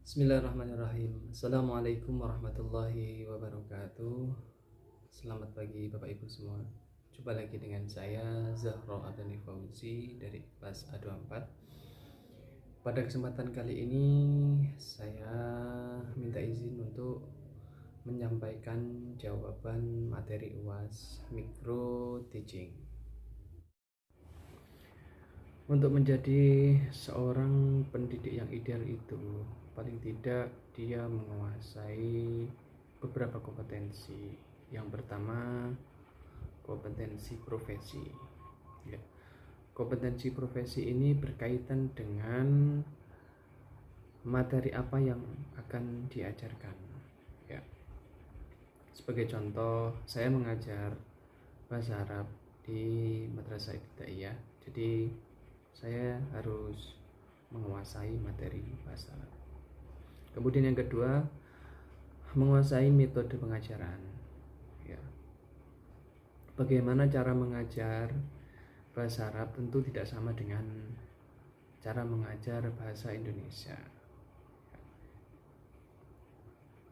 Bismillahirrahmanirrahim. Assalamualaikum warahmatullahi wabarakatuh. Selamat pagi Bapak Ibu semua. Jumpa lagi dengan saya Zahro Adani Fauzi dari kelas A24. Pada kesempatan kali ini saya minta izin untuk menyampaikan jawaban materi UAS Micro Teaching. Untuk menjadi seorang pendidik yang ideal itu, paling tidak dia menguasai beberapa kompetensi. Yang pertama, kompetensi profesi. Ya. Kompetensi profesi ini berkaitan dengan materi apa yang akan diajarkan. Ya. Sebagai contoh, saya mengajar bahasa Arab di Madrasah Ibtidaiyah. Jadi saya harus menguasai materi bahasa Arab. Kemudian yang kedua, menguasai metode pengajaran. Ya. Bagaimana cara mengajar bahasa Arab tentu tidak sama dengan cara mengajar bahasa Indonesia.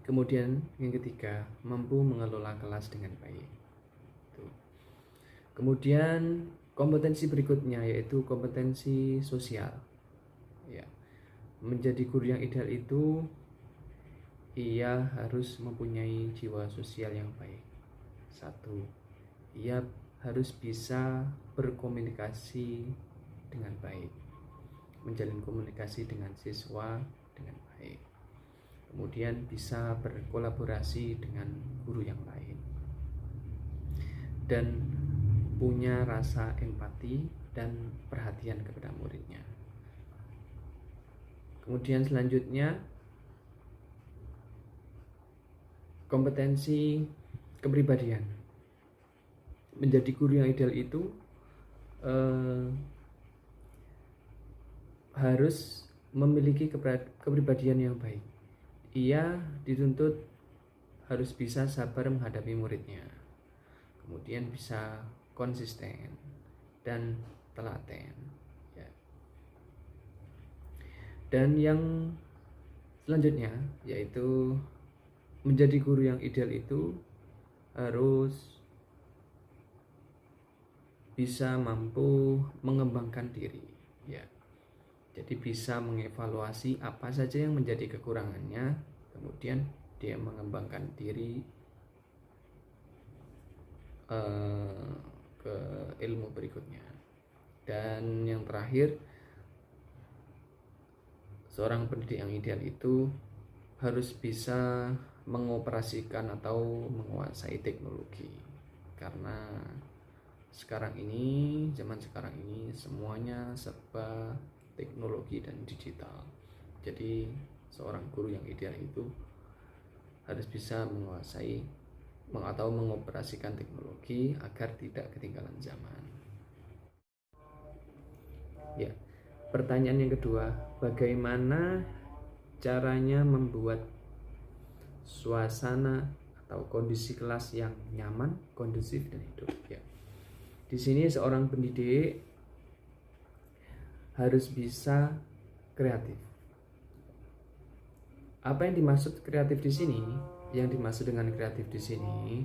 Kemudian yang ketiga, mampu mengelola kelas dengan baik. Kemudian kompetensi berikutnya yaitu kompetensi sosial. Ya. Menjadi guru yang ideal itu ia harus mempunyai jiwa sosial yang baik. Satu, ia harus bisa berkomunikasi dengan baik, menjalin komunikasi dengan siswa dengan baik. Kemudian bisa berkolaborasi dengan guru yang lain. Dan punya rasa empati dan perhatian kepada muridnya. Kemudian selanjutnya, kompetensi kepribadian. Menjadi guru yang ideal itu harus memiliki kepribadian yang baik. Ia dituntut harus bisa sabar menghadapi muridnya. Kemudian bisa konsisten dan telaten. Ya. Dan yang selanjutnya yaitu menjadi guru yang ideal itu harus bisa mampu mengembangkan diri. Ya. Jadi bisa mengevaluasi apa saja yang menjadi kekurangannya, kemudian dia mengembangkan diri ke ilmu berikutnya. Dan yang terakhir, seorang pendidik yang ideal itu harus bisa mengoperasikan atau menguasai teknologi, karena zaman sekarang ini semuanya serba teknologi dan digital. Jadi seorang guru yang ideal itu harus bisa menguasai atau mengoperasikan teknologi agar tidak ketinggalan zaman. Ya, pertanyaan yang kedua, bagaimana caranya membuat suasana atau kondisi kelas yang nyaman, kondusif dan hidup? Ya. Di sini seorang pendidik harus bisa kreatif. Apa yang dimaksud kreatif di sini? Yang dimaksud dengan kreatif di sini,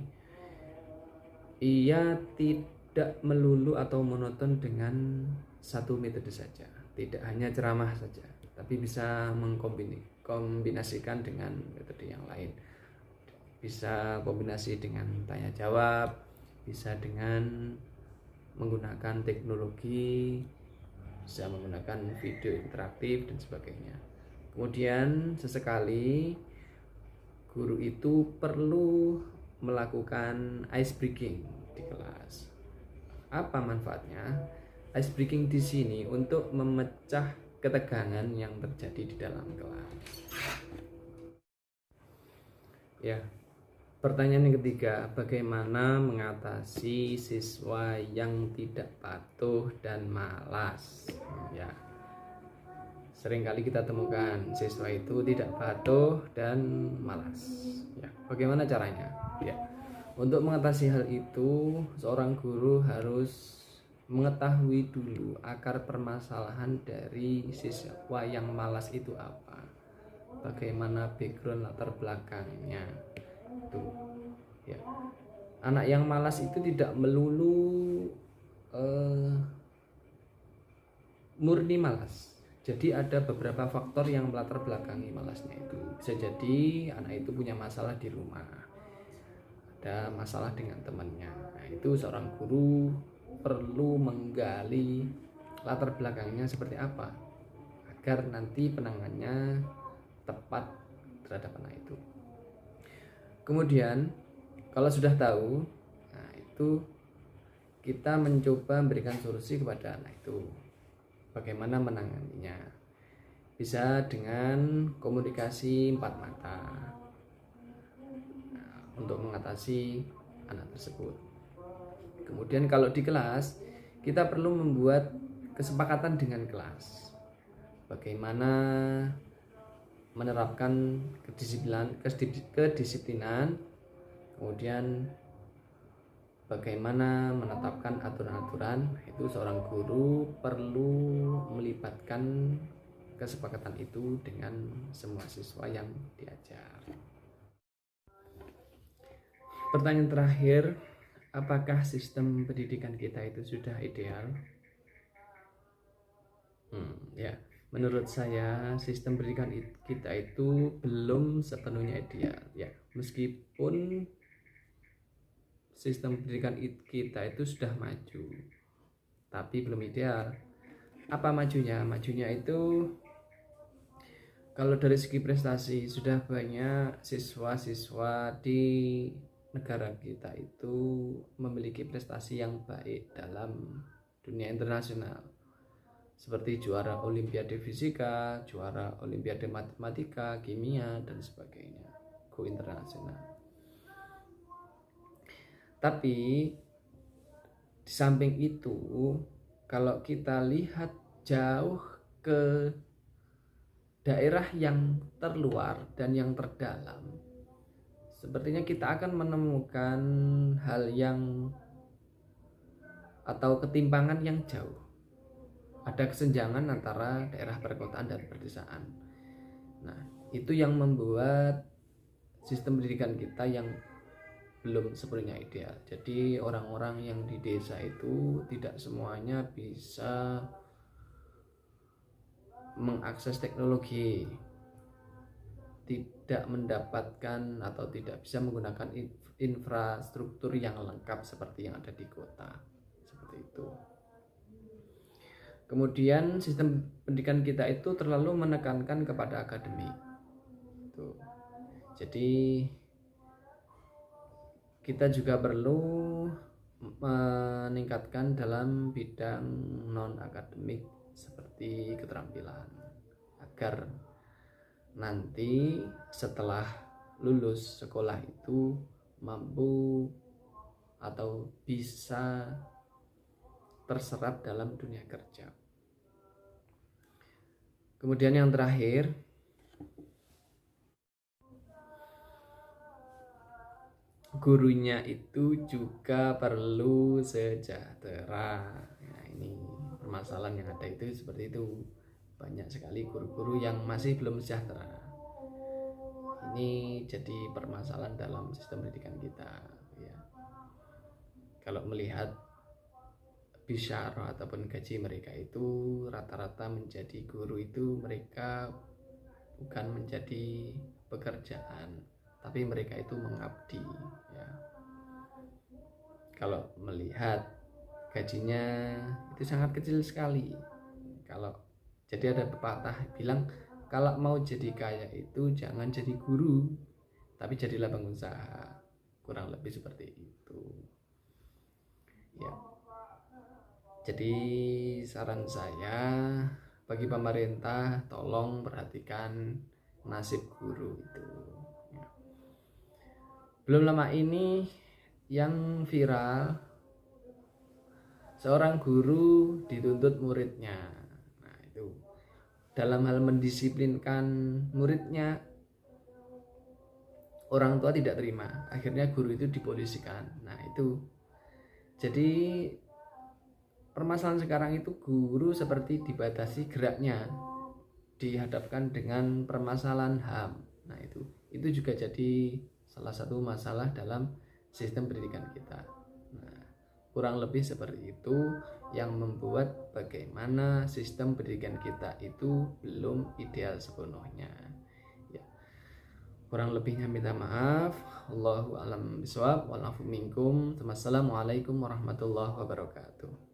ia tidak melulu atau monoton dengan satu metode saja, tidak hanya ceramah saja, tapi bisa mengkombinasikan dengan metode yang lain. Bisa kombinasi dengan tanya jawab, bisa dengan menggunakan teknologi, bisa menggunakan video interaktif dan sebagainya. Kemudian sesekali guru itu perlu melakukan ice breaking di kelas. Apa manfaatnya? Ice breaking di sini untuk memecah ketegangan yang terjadi di dalam kelas. Ya. Pertanyaan yang ketiga, bagaimana mengatasi siswa yang tidak patuh dan malas? Ya. Seringkali kita temukan siswa itu tidak patuh dan malas. Ya, bagaimana caranya? Ya, untuk mengatasi hal itu, seorang guru harus mengetahui dulu akar permasalahan dari siswa yang malas itu apa. bagaimana background latar belakangnya itu ya. Anak yang malas itu tidak melulu murni malas. Jadi ada beberapa faktor yang melatar belakangi malasnya itu. Bisa jadi anak itu punya masalah di rumah, ada masalah dengan temannya. Nah, itu seorang guru perlu menggali latar belakangnya seperti apa agar nanti penanganannya tepat terhadap anak itu. Kemudian kalau sudah tahu, nah itu kita mencoba memberikan solusi kepada anak itu. Bagaimana menanganinya? Bisa dengan komunikasi empat mata untuk mengatasi anak tersebut. Kemudian kalau di kelas, kita perlu membuat kesepakatan dengan kelas. Bagaimana menerapkan kedisiplinan, kemudian bagaimana menetapkan aturan-aturan. Itu seorang guru perlu melibatkan kesepakatan itu dengan semua siswa yang diajar. Pertanyaan terakhir, apakah sistem pendidikan kita itu sudah ideal? Ya, menurut saya sistem pendidikan kita itu belum sepenuhnya ideal. Ya, meskipun sistem pendidikan kita itu sudah maju, tapi belum ideal. Apa majunya? Majunya itu kalau dari segi prestasi, sudah banyak siswa-siswa di negara kita itu memiliki prestasi yang baik dalam dunia internasional, seperti juara olimpiade fisika, juara olimpiade matematika, kimia, dan sebagainya, go internasional. Tapi di samping itu, kalau kita lihat jauh ke daerah yang terluar dan yang terdalam, sepertinya kita akan menemukan hal yang atau ketimpangan yang jauh. Ada kesenjangan antara daerah perkotaan dan pedesaan. Nah, itu yang membuat sistem pendidikan kita yang belum sepenuhnya ideal. Jadi orang-orang yang di desa itu tidak semuanya bisa mengakses teknologi, tidak mendapatkan atau tidak bisa menggunakan infrastruktur yang lengkap seperti yang ada di kota, seperti itu. Kemudian sistem pendidikan kita itu terlalu menekankan kepada akademik. Jadi kita juga perlu meningkatkan dalam bidang non akademik seperti keterampilan, agar nanti setelah lulus sekolah itu mampu atau bisa terserap dalam dunia kerja. Kemudian yang terakhir, gurunya itu juga perlu sejahtera. Nah, ini permasalahan yang ada itu seperti itu. Banyak sekali guru-guru yang masih belum sejahtera. Ini jadi permasalahan dalam sistem pendidikan kita, ya. Kalau melihat bisyarah ataupun gaji mereka itu rata-rata menjadi guru itu mereka bukan menjadi pekerjaan, tapi mereka itu mengabdi, ya. Kalau melihat gajinya itu sangat kecil sekali. Jadi ada pepatah bilang, kalau mau jadi kaya itu jangan jadi guru, tapi jadilah pengusaha. Kurang lebih seperti itu, ya. Jadi saran saya bagi pemerintah, tolong perhatikan nasib guru itu, ya. Belum lama ini yang viral, seorang guru dituntut muridnya. Nah, itu dalam hal mendisiplinkan muridnya, orang tua tidak terima, akhirnya guru itu dipolisikan. Nah, itu jadi permasalahan sekarang itu guru seperti dibatasi geraknya. dihadapkan dengan permasalahan HAM. Nah, itu juga jadi salah satu masalah dalam sistem pendidikan kita. Nah, kurang lebih seperti itu yang membuat bagaimana sistem pendidikan kita itu belum ideal sepenuhnya. Ya. Kurang lebihnya minta maaf. Allahu a'lam bishawab. Wal afu minkum. Wassalamualaikum warahmatullahi wabarakatuh.